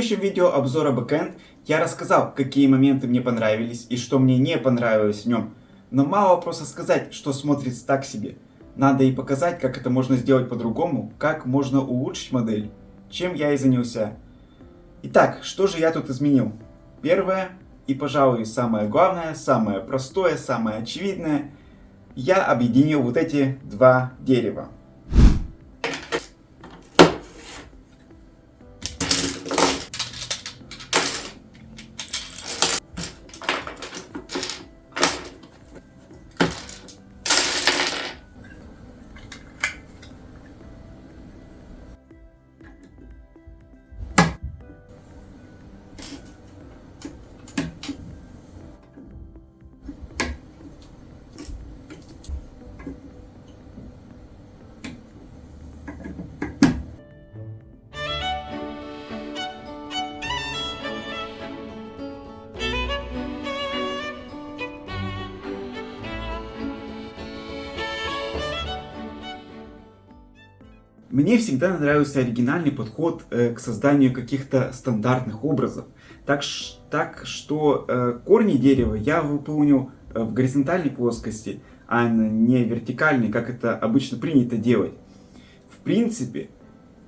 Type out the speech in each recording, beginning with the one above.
предыдущем видео обзора бэкэнд я рассказал, какие моменты мне понравились и что мне не понравилось в нем. Но мало просто сказать, что смотрится так себе. Надо и показать, как это можно сделать по-другому, как можно улучшить модель, чем я и занялся. Итак, что же я тут изменил? Первое, и, пожалуй, самое главное, самое простое, самое очевидное, я объединил вот эти два дерева. Мне всегда нравился оригинальный подход к созданию каких-то стандартных образов. Так что корни дерева я выполнил в горизонтальной плоскости, а не вертикальной, как это обычно принято делать. В принципе,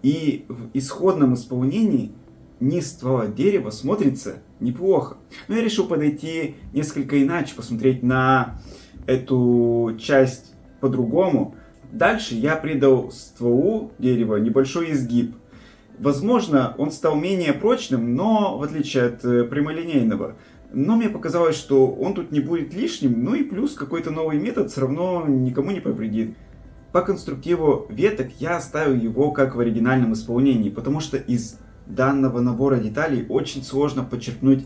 и в исходном исполнении низ ствола дерева смотрится неплохо. Но я решил подойти несколько иначе, посмотреть на эту часть по-другому. Дальше я придал стволу дерева небольшой изгиб. Возможно, он стал менее прочным, но в отличие от прямолинейного. Но мне показалось, что он тут не будет лишним, ну и плюс какой-то новый метод все равно никому не повредит. По конструктиву веток я оставил его как в оригинальном исполнении, потому что из данного набора деталей очень сложно подчеркнуть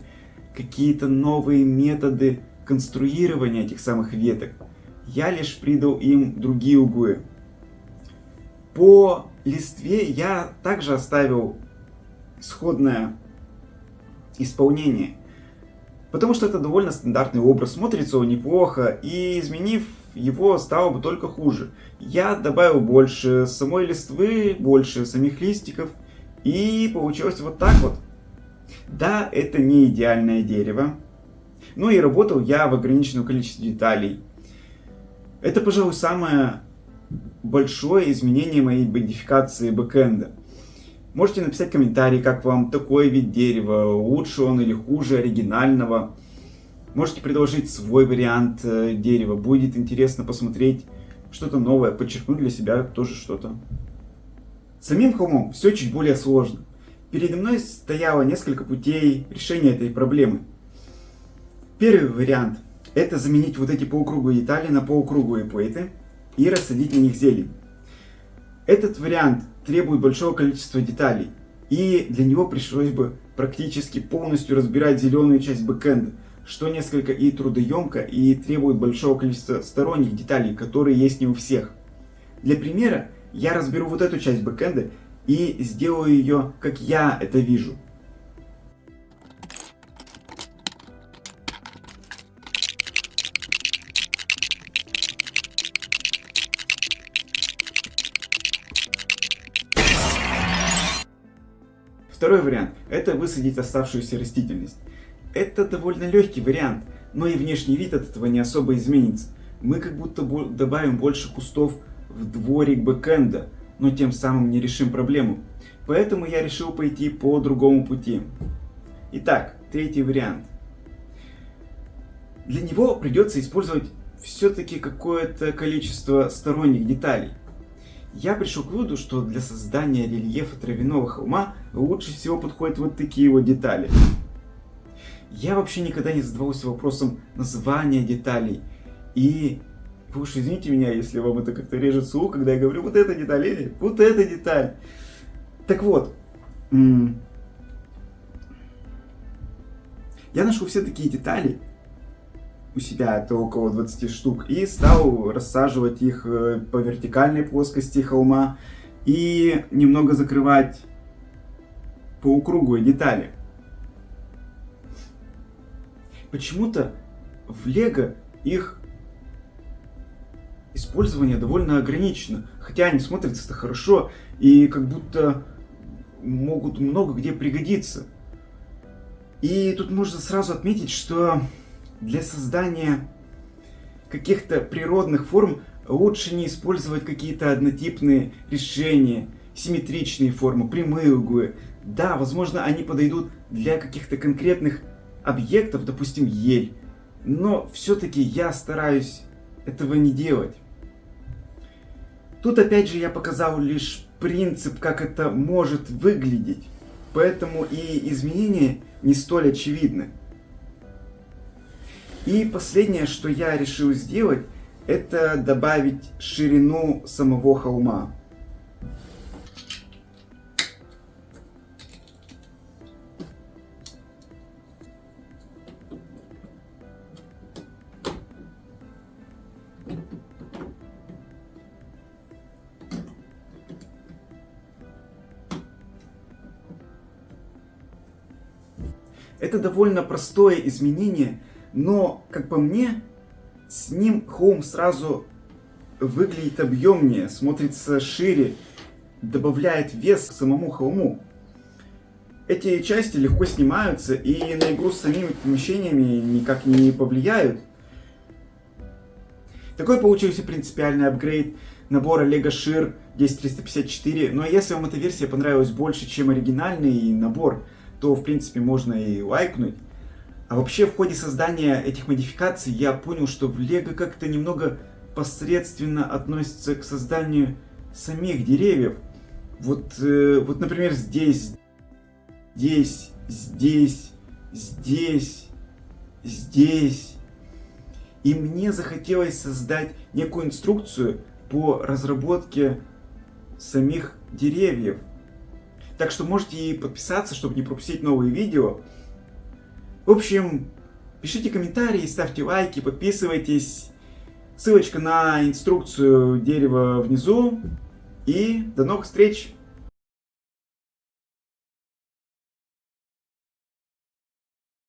какие-то новые методы конструирования этих самых веток. Я лишь придал им другие углы. По листве я также оставил исходное исполнение, потому что это довольно стандартный образ, смотрится он неплохо, и изменив его, стало бы только хуже. Я добавил больше самой листвы, больше самих листиков, и получилось вот так вот. Да, это не идеальное дерево, но и работал я в ограниченном количестве деталей. Это, пожалуй, самое большое изменение моей модификации бэкэнда. Можете написать комментарий, как вам такой вид дерева, лучше он или хуже оригинального. Можете предложить свой вариант дерева, будет интересно посмотреть что-то новое, подчеркнуть для себя тоже что-то. С самим холмом все чуть более сложно. Передо мной стояло несколько путей решения этой проблемы. Первый вариант – это заменить вот эти полукруглые детали на полукруглые плиты и рассадить на них зелень. Этот вариант требует большого количества деталей, и для него пришлось бы практически полностью разбирать зеленую часть бэкэнда, что несколько и трудоемко, и требует большого количества сторонних деталей, которые есть не у всех. Для примера я разберу вот эту часть бэкэнда и сделаю ее, как я это вижу. Второй вариант – это высадить оставшуюся растительность. Это довольно легкий вариант, но и внешний вид от этого не особо изменится. Мы как будто добавим больше кустов в дворик бэкэнда, но тем самым не решим проблему. Поэтому я решил пойти по другому пути. Итак, третий вариант. Для него придется использовать все-таки какое-то количество сторонних деталей. Я пришел к выводу, что для создания рельефа травяного холма лучше всего подходят вот такие вот детали. Я вообще никогда не задавался вопросом названия деталей. И вы уж извините меня, если вам это как-то режет слух, когда я говорю вот эта деталь или вот эта деталь. Так вот, я нашел все такие детали у себя, это около 20 штук, и стал рассаживать их по вертикальной плоскости холма и немного закрывать полукруглые детали. Почему-то в Лего их использование довольно ограничено, хотя они смотрятся-то хорошо и как будто могут много где пригодиться. И тут можно сразу отметить, что для создания каких-то природных форм лучше не использовать какие-то однотипные решения, симметричные формы, прямые углы. Да, возможно, они подойдут для каких-то конкретных объектов, допустим, ель, но все-таки я стараюсь этого не делать. Тут опять же я показал лишь принцип, как это может выглядеть, поэтому и изменения не столь очевидны. И последнее, что я решил сделать, это добавить ширину самого холма. Это довольно простое изменение, но, как по мне, с ним холм сразу выглядит объемнее, смотрится шире, добавляет вес к самому холму. Эти части легко снимаются и на игру с самими помещениями никак не повлияют. Такой получился принципиальный апгрейд набора LEGO Shear 10354. Но если вам эта версия понравилась больше, чем оригинальный набор, то в принципе можно и лайкнуть. А вообще в ходе создания этих модификаций я понял, что в LEGO как-то немного посредственно относится к созданию самих деревьев. Вот, например, здесь, здесь. И мне захотелось создать некую инструкцию по разработке самих деревьев. Так что можете и подписаться, чтобы не пропустить новые видео. В общем, пишите комментарии, ставьте лайки, подписывайтесь. Ссылочка на инструкцию дерева внизу. И до новых встреч!